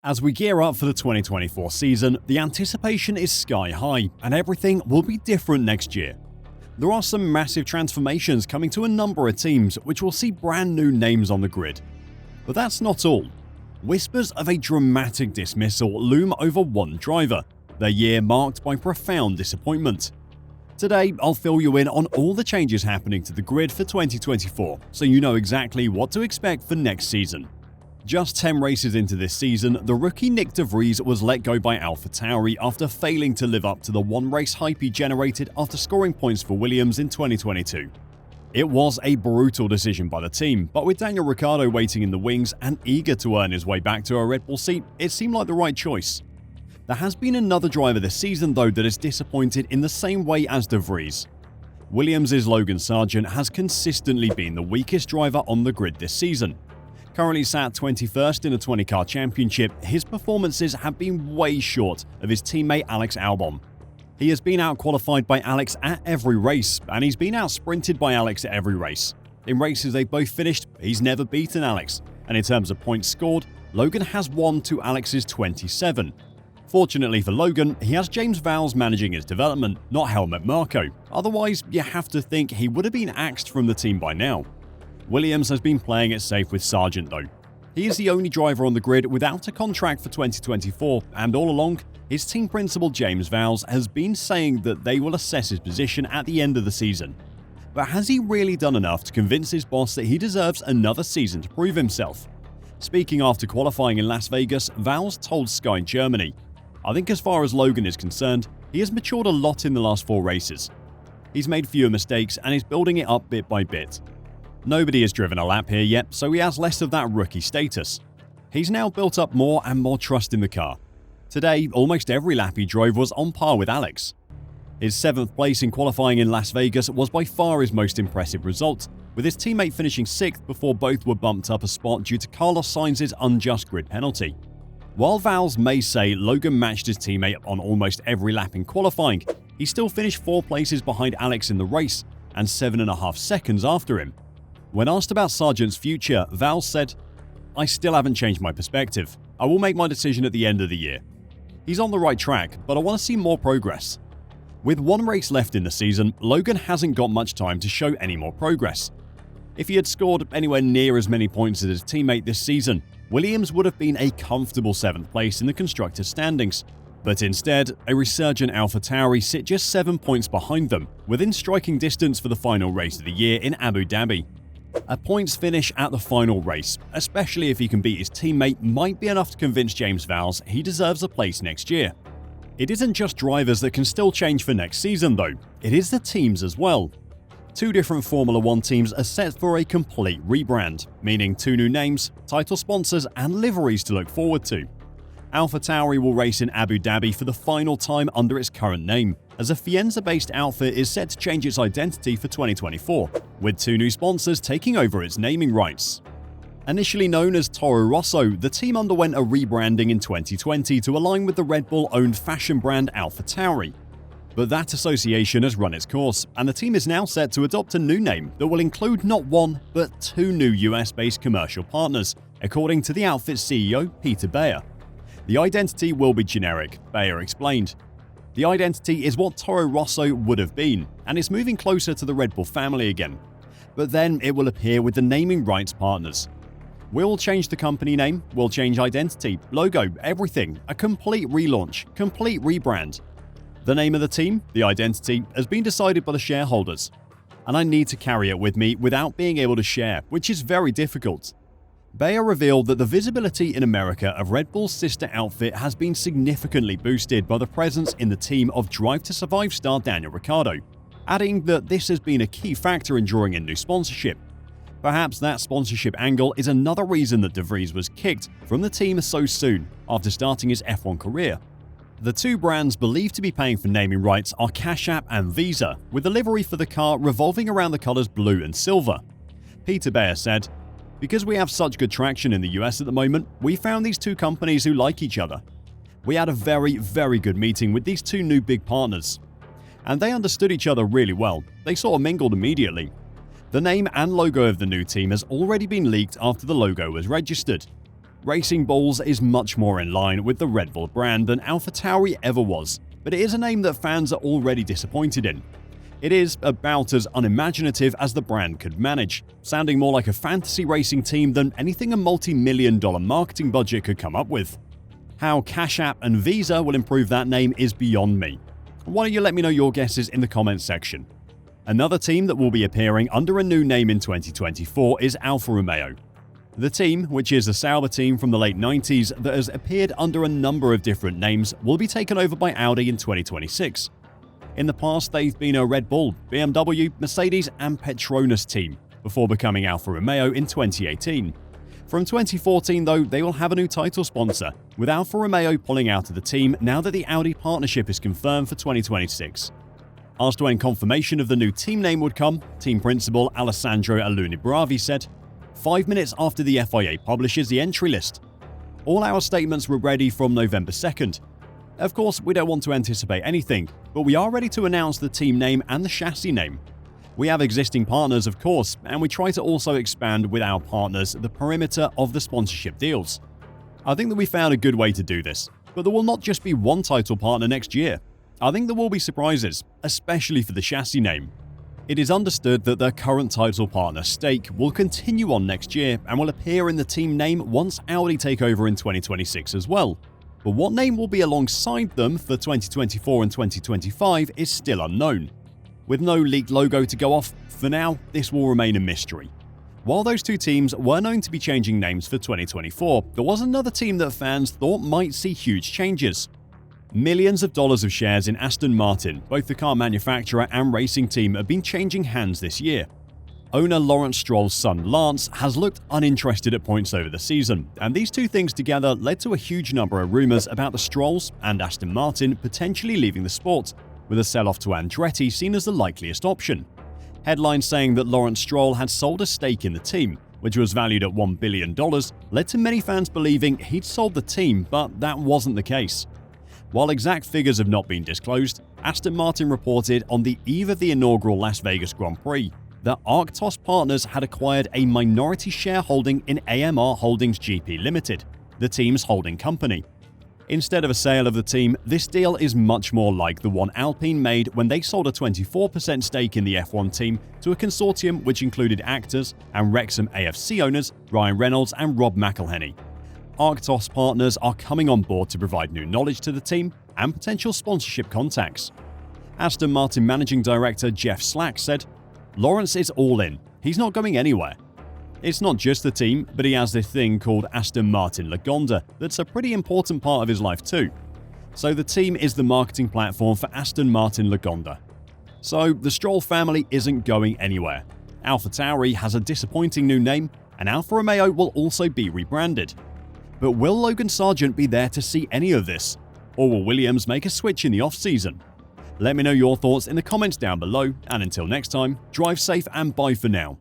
As we gear up for the 2024 season, the anticipation is sky high and everything will be different next year. There are some massive transformations coming to a number of teams which will see brand new names on the grid. But that's not all. Whispers of a dramatic dismissal loom over one driver, their year marked by profound disappointment. Today, I'll fill you in on all the changes happening to the grid for 2024 so you know exactly what to expect for next season. Just 10 races into this season, the rookie Nick de Vries was let go by AlphaTauri after failing to live up to the one-race hype he generated after scoring points for Williams in 2022. It was a brutal decision by the team, but with Daniel Ricciardo waiting in the wings and eager to earn his way back to a Red Bull seat, it seemed like the right choice. There has been another driver this season though that has disappointed in the same way as de Vries. Williams' Logan Sargeant has consistently been the weakest driver on the grid this season. Currently sat 21st in a 20-car championship, his performances have been way short of his teammate Alex Albon. He has been out-qualified by Alex at every race, and he's been out-sprinted by Alex at every race. In races they've both finished, he's never beaten Alex, and in terms of points scored, Logan has won to Alex's 27. Fortunately for Logan, he has James Vowles managing his development, not Helmut Marko. Otherwise, you have to think he would have been axed from the team by now. Williams has been playing it safe with Sargeant though. He is the only driver on the grid without a contract for 2024, and all along, his team principal James Vowles has been saying that they will assess his position at the end of the season. But has he really done enough to convince his boss that he deserves another season to prove himself? Speaking after qualifying in Las Vegas, Vowles told Sky Germany, "I think as far as Logan is concerned, he has matured a lot in the last 4 races. He's made fewer mistakes and is building it up bit by bit. Nobody has driven a lap here yet, so he has less of that rookie status. He's now built up more and more trust in the car. Today, almost every lap he drove was on par with Alex. His 7th place in qualifying in Las Vegas was by far his most impressive result, with his teammate finishing 6th before both were bumped up a spot due to Carlos Sainz's unjust grid penalty. While Vowles may say Logan matched his teammate on almost every lap in qualifying, he still finished 4 places behind Alex in the race and 7.5 seconds after him. When asked about Sargeant's future, Vowles said, "I still haven't changed my perspective. I will make my decision at the end of the year. He's on the right track, but I want to see more progress." With 1 race left in the season, Logan hasn't got much time to show any more progress. If he had scored anywhere near as many points as his teammate this season, Williams would have been a comfortable 7th place in the constructors' standings. But instead, a resurgent AlphaTauri sit just 7 points behind them, within striking distance for the final race of the year in Abu Dhabi. A points finish at the final race, especially if he can beat his teammate, might be enough to convince James Vowles he deserves a place next year. It isn't just drivers that can still change for next season though, it is the teams as well. 2 different Formula 1 teams are set for a complete rebrand, meaning 2 new names, title sponsors and liveries to look forward to. AlphaTauri will race in Abu Dhabi for the final time under its current name, as a Faenza-based outfit is set to change its identity for 2024, with 2 new sponsors taking over its naming rights. Initially known as Toro Rosso, the team underwent a rebranding in 2020 to align with the Red Bull-owned fashion brand AlphaTauri. But that association has run its course, and the team is now set to adopt a new name that will include not 1, but 2 new US-based commercial partners, according to the outfit's CEO, Peter Bayer. The identity will be generic, Bayer explained. The identity is what Toro Rosso would have been, and it's moving closer to the Red Bull family again. But then it will appear with the naming rights partners. We'll change the company name, we'll change identity, logo, everything, a complete relaunch, complete rebrand. The name of the team, the identity, has been decided by the shareholders. And I need to carry it with me without being able to share, which is very difficult. Bayer revealed that the visibility in America of Red Bull's sister outfit has been significantly boosted by the presence in the team of Drive to Survive star Daniel Ricciardo, adding that this has been a key factor in drawing in new sponsorship. Perhaps that sponsorship angle is another reason that de Vries was kicked from the team so soon after starting his F1 career. The 2 brands believed to be paying for naming rights are Cash App and Visa, with the livery for the car revolving around the colors blue and silver. Peter Bayer said, "Because we have such good traction in the US at the moment, we found these 2 companies who like each other. We had a very good meeting with these 2 new big partners. And they understood each other really well. They sort of mingled immediately. The name and logo of the new team has already been leaked after the logo was registered. Racing Bulls is much more in line with the Red Bull brand than AlphaTauri ever was, but it is a name that fans are already disappointed in. It is about as unimaginative as the brand could manage, sounding more like a fantasy racing team than anything a multi-million-dollar marketing budget could come up with. How Cash App and Visa will improve that name is beyond me. Why don't you let me know your guesses in the comments section. Another team that will be appearing under a new name in 2024 is Alfa Romeo. The team, which is a Sauber team from the late 90s that has appeared under a number of different names, will be taken over by Audi in 2026. In the past, they've been a Red Bull, BMW, Mercedes and Petronas team, before becoming Alfa Romeo in 2018. From 2014 though, they will have a new title sponsor, with Alfa Romeo pulling out of the team now that the Audi partnership is confirmed for 2026. Asked when confirmation of the new team name would come, team principal Alessandro Aluni-Bravi said, 5 minutes after the FIA publishes the entry list. All our statements were ready from November 2nd. Of course, we don't want to anticipate anything, but we are ready to announce the team name and the chassis name. We have existing partners, of course, and we try to also expand with our partners the perimeter of the sponsorship deals. I think that we found a good way to do this, but there will not just be one title partner next year. I think there will be surprises, especially for the chassis name. It is understood that the current title partner Stake will continue on next year and will appear in the team name once Audi take over in 2026 as well. But what name will be alongside them for 2024 and 2025 is still unknown. With no leaked logo to go off, for now, this will remain a mystery. While those two teams were known to be changing names for 2024, there was another team that fans thought might see huge changes. Millions of dollars of shares in Aston Martin, both the car manufacturer and racing team, have been changing hands this year. Owner Lawrence Stroll's son Lance has looked uninterested at points over the season, and these two things together led to a huge number of rumours about the Strolls and Aston Martin potentially leaving the sport, with a sell-off to Andretti seen as the likeliest option. Headlines saying that Lawrence Stroll had sold a stake in the team, which was valued at $1 billion, led to many fans believing he'd sold the team, but that wasn't the case. While exact figures have not been disclosed, Aston Martin reported on the eve of the inaugural Las Vegas Grand Prix that Arctos Partners had acquired a minority shareholding in AMR Holdings GP Limited, the team's holding company. Instead of a sale of the team, this deal is much more like the one Alpine made when they sold a 24% stake in the F1 team to a consortium which included actors and Wrexham AFC owners Ryan Reynolds and Rob McElhenney. Arctos Partners are coming on board to provide new knowledge to the team and potential sponsorship contacts. Aston Martin Managing Director Jeff Slack said, "Lawrence is all in. He's not going anywhere. It's not just the team, but he has this thing called Aston Martin Lagonda that's a pretty important part of his life too. So the team is the marketing platform for Aston Martin Lagonda. So the Stroll family isn't going anywhere. AlphaTauri has a disappointing new name, and Alfa Romeo will also be rebranded. But will Logan Sargent be there to see any of this? Or will Williams make a switch in the off-season? Let me know your thoughts in the comments down below, and until next time, drive safe and bye for now."